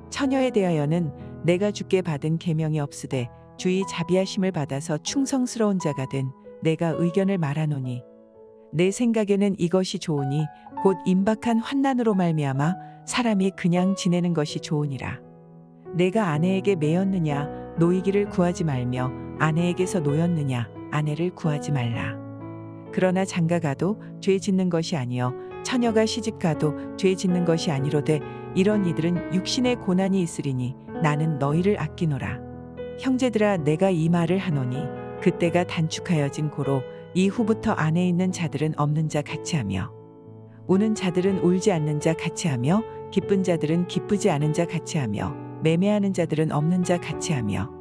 처녀에 대하여는 내가 주께 받은 계명이 없으되 주의 자비하심을 받아서 충성스러운 자가 된 내가 의견을 말하노니 내 생각에는 이것이 좋으니 곧 임박한 환난으로 말미암아 사람이 그냥 지내는 것이 좋으니라. 내가 아내에게 매였느냐 노이기를 구하지 말며 아내에게서 노였느냐 아내를 구하지 말라. 그러나 장가가도 죄 짓는 것이 아니요 처녀가 시집가도 죄 짓는 것이 아니로되 이런 이들은 육신의 고난이 있으리니 나는 너희를 아끼노라. 형제들아 내가 이 말을 하노니 그때가 단축하여진 고로 이후부터 안에 있는 자들은 없는 자 같이 하며 우는 자들은 울지 않는 자 같이 하며 기쁜 자들은 기쁘지 않은 자 같이 하며 매매하는 자들은 없는 자 같이 하며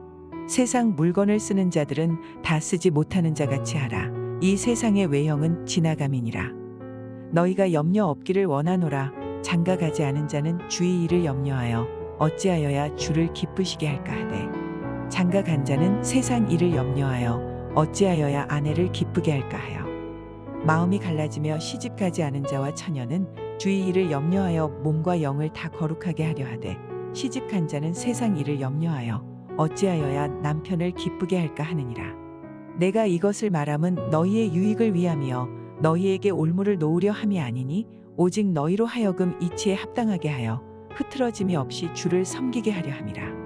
세상 물건을 쓰는 자들은 다 쓰지 못하는 자 같이 하라. 이 세상의 외형은 지나감이니라. 너희가 염려 없기를 원하노라. 장가가지 않은 자는 주의 일을 염려하여 어찌하여야 주를 기쁘시게 할까 하되 장가간 자는 세상 일을 염려하여 어찌하여야 아내를 기쁘게 할까 하여 마음이 갈라지며 시집가지 않은 자와 처녀는 주의 일을 염려하여 몸과 영을 다 거룩하게 하려 하되 시집간 자는 세상 일을 염려하여 어찌하여야 남편을 기쁘게 할까 하느니라. 내가 이것을 말함은 너희의 유익을 위함이여 너희에게 올무를 놓으려 함이 아니니 오직 너희로 하여금 이치에 합당하게 하여 흐트러짐이 없이 주를 섬기게 하려 함이라.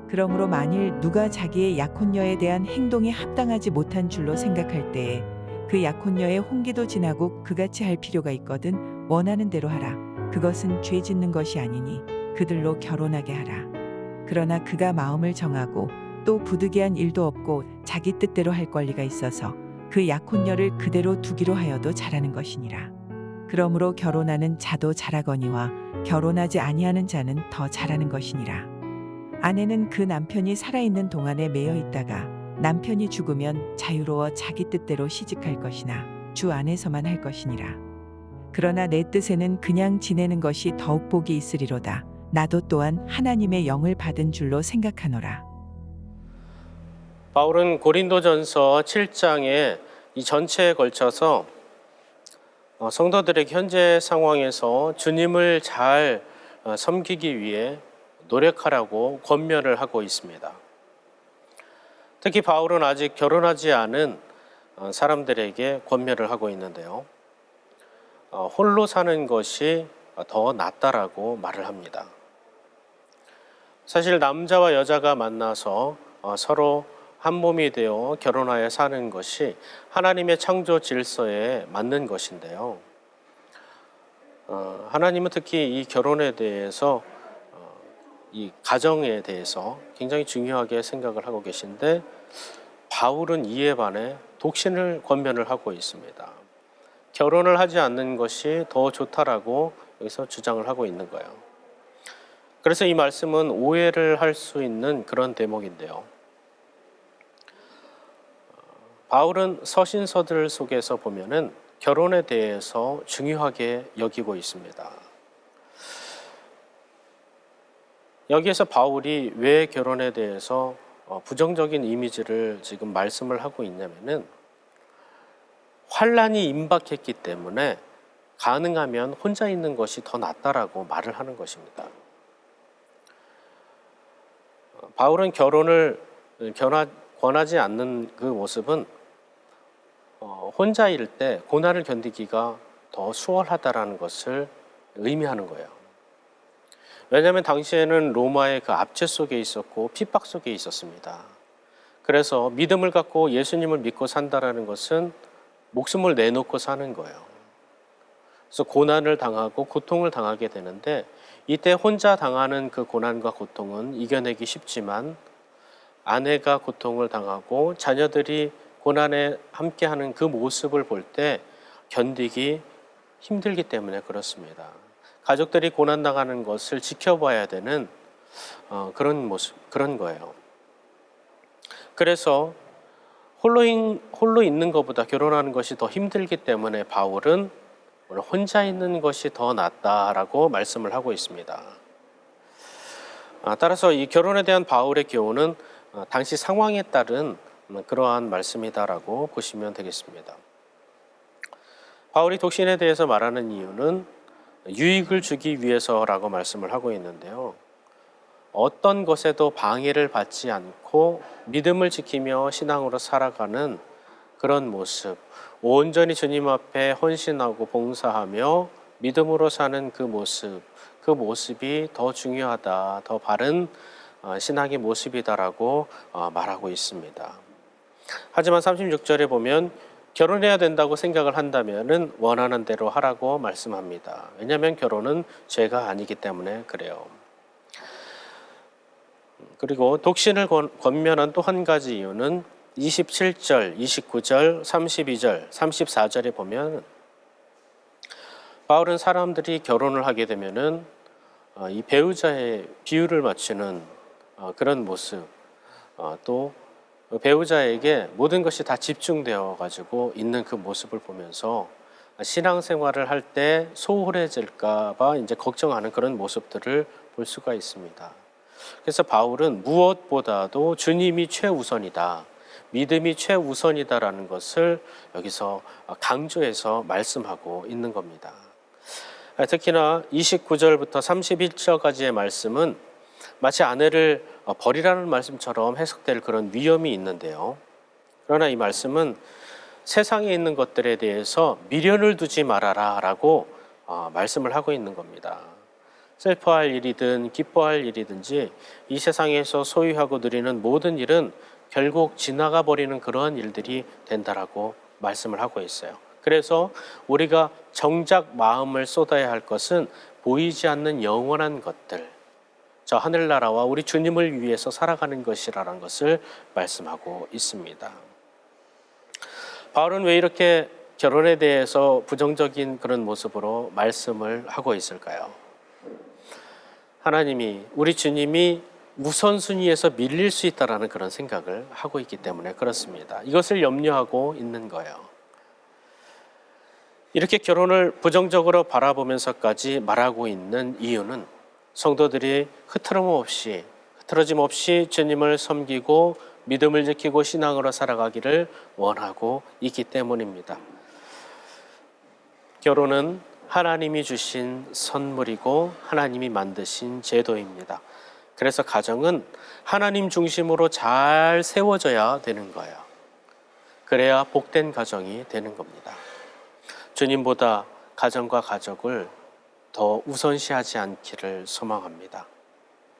그러므로 만일 누가 자기의 약혼녀에 대한 행동이 합당하지 못한 줄로 생각할 때에 그 약혼녀의 홍기도 지나고 그같이 할 필요가 있거든 원하는 대로 하라. 그것은 죄 짓는 것이 아니니 그들로 결혼하게 하라. 그러나 그가 마음을 정하고 또 부득이한 일도 없고 자기 뜻대로 할 권리가 있어서 그 약혼녀를 그대로 두기로 하여도 잘하는 것이니라. 그러므로 결혼하는 자도 잘하거니와 결혼하지 아니하는 자는 더 잘하는 것이니라. 아내는 그 남편이 살아있는 동안에 매여 있다가 남편이 죽으면 자유로워 자기 뜻대로 시집갈 것이나 주 안에서만 할 것이니라. 그러나 내 뜻에는 그냥 지내는 것이 더욱 복이 있으리로다. 나도 또한 하나님의 영을 받은 줄로 생각하노라. 바울은 고린도전서 7장에 이 전체에 걸쳐서 성도들에게 현재 상황에서 주님을 잘 섬기기 위해 노력하라고 권면을 하고 있습니다. 특히 바울은 아직 결혼하지 않은 사람들에게 권면을 하고 있는데요. 홀로 사는 것이 더 낫다라고 말을 합니다. 사실 남자와 여자가 만나서 서로 한 몸이 되어 결혼하여 사는 것이 하나님의 창조 질서에 맞는 것인데요. 하나님은 특히 이 결혼에 대해서 이 가정에 대해서 굉장히 중요하게 생각을 하고 계신데 바울은 이에 반해 독신을 권면을 하고 있습니다. 결혼을 하지 않는 것이 더 좋다라고 여기서 주장을 하고 있는 거예요. 그래서 이 말씀은 오해를 할 수 있는 그런 대목인데요. 바울은 서신서들 속에서 보면은 결혼에 대해서 중요하게 여기고 있습니다. 여기에서 바울이 왜 결혼에 대해서 부정적인 이미지를 지금 말씀을 하고 있냐면은 환난이 임박했기 때문에 가능하면 혼자 있는 것이 더 낫다라고 말을 하는 것입니다. 바울은 결혼을 권하지 않는 그 모습은 혼자일 때 고난을 견디기가 더 수월하다라는 것을 의미하는 거예요. 왜냐하면 당시에는 로마의 그 압제 속에 있었고 핍박 속에 있었습니다. 그래서 믿음을 갖고 예수님을 믿고 산다라는 것은 목숨을 내놓고 사는 거예요. 그래서 고난을 당하고 고통을 당하게 되는데 이때 혼자 당하는 그 고난과 고통은 이겨내기 쉽지만 아내가 고통을 당하고 자녀들이 고난에 함께하는 그 모습을 볼 때 견디기 힘들기 때문에 그렇습니다. 가족들이 고난당하는 것을 지켜봐야 되는 그런 모습, 그런 거예요. 그래서 홀로 있는 것보다 결혼하는 것이 더 힘들기 때문에 바울은 오늘 혼자 있는 것이 더 낫다라고 말씀을 하고 있습니다. 따라서 이 결혼에 대한 바울의 교훈은 당시 상황에 따른 그러한 말씀이다라고 보시면 되겠습니다. 바울이 독신에 대해서 말하는 이유는 유익을 주기 위해서라고 말씀을 하고 있는데요. 어떤 것에도 방해를 받지 않고 믿음을 지키며 신앙으로 살아가는 그런 모습, 온전히 주님 앞에 헌신하고 봉사하며 믿음으로 사는 그 모습이 더 중요하다, 더 바른 신앙의 모습이다라고 말하고 있습니다. 하지만 36절에 보면 결혼해야 된다고 생각을 한다면은 원하는 대로 하라고 말씀합니다. 왜냐하면 결혼은 죄가 아니기 때문에 그래요. 그리고 독신을 권면한 또 한 가지 이유는 27절, 29절, 32절, 34절에 보면 바울은 사람들이 결혼을 하게 되면은 이 배우자의 비율을 맞추는 그런 모습, 또 배우자에게 모든 것이 다 집중되어 가지고 있는 그 모습을 보면서 신앙생활을 할 때 소홀해질까 봐 이제 걱정하는 그런 모습들을 볼 수가 있습니다. 그래서 바울은 무엇보다도 주님이 최우선이다, 믿음이 최우선이다라는 것을 여기서 강조해서 말씀하고 있는 겁니다. 특히나 29절부터 31절까지의 말씀은 마치 아내를 버리라는 말씀처럼 해석될 그런 위험이 있는데요. 그러나 이 말씀은 세상에 있는 것들에 대해서 미련을 두지 말아라 라고 말씀을 하고 있는 겁니다. 슬퍼할 일이든 기뻐할 일이든지 이 세상에서 소유하고 누리는 모든 일은 결국 지나가 버리는 그러한 일들이 된다라고 말씀을 하고 있어요. 그래서 우리가 정작 마음을 쏟아야 할 것은 보이지 않는 영원한 것들, 저 하늘나라와 우리 주님을 위해서 살아가는 것이라는 것을 말씀하고 있습니다. 바울은 왜 이렇게 결혼에 대해서 부정적인 그런 모습으로 말씀을 하고 있을까요? 하나님이, 우리 주님이 우선순위에서 밀릴 수 있다는 그런 생각을 하고 있기 때문에 그렇습니다. 이것을 염려하고 있는 거예요. 이렇게 결혼을 부정적으로 바라보면서까지 말하고 있는 이유는 성도들이 흐트러짐 없이 주님을 섬기고 믿음을 지키고 신앙으로 살아가기를 원하고 있기 때문입니다. 결혼은 하나님이 주신 선물이고 하나님이 만드신 제도입니다. 그래서 가정은 하나님 중심으로 잘 세워져야 되는 거예요. 그래야 복된 가정이 되는 겁니다. 주님보다 가정과 가족을 더 우선시하지 않기를 소망합니다.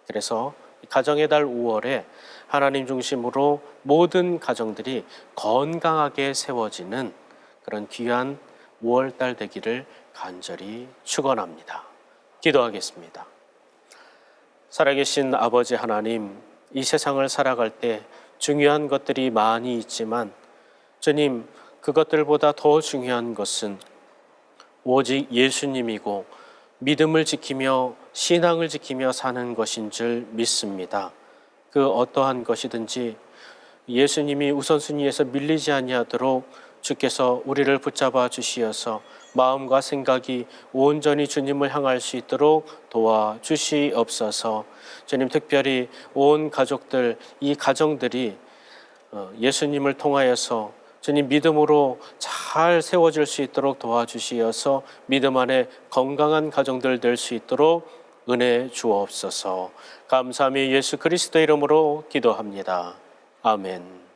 그래서 가정의 달 5월에 하나님 중심으로 모든 가정들이 건강하게 세워지는 그런 귀한 5월 달 되기를 간절히 축원합니다. 기도하겠습니다. 살아계신 아버지 하나님, 이 세상을 살아갈 때 중요한 것들이 많이 있지만 주님, 그것들보다 더 중요한 것은 오직 예수님이고 믿음을 지키며 신앙을 지키며 사는 것인 줄 믿습니다. 그 어떠한 것이든지 예수님이 우선순위에서 밀리지 아니하도록 주께서 우리를 붙잡아 주시어서 마음과 생각이 온전히 주님을 향할 수 있도록 도와주시옵소서. 주님, 특별히 온 가족들, 이 가정들이 예수님을 통하여서 주님 믿음으로 잘 세워질 수 있도록 도와주시어서 믿음 안에 건강한 가정들 될 수 있도록 은혜 주옵소서. 감사하며 예수 그리스도 이름으로 기도합니다. 아멘.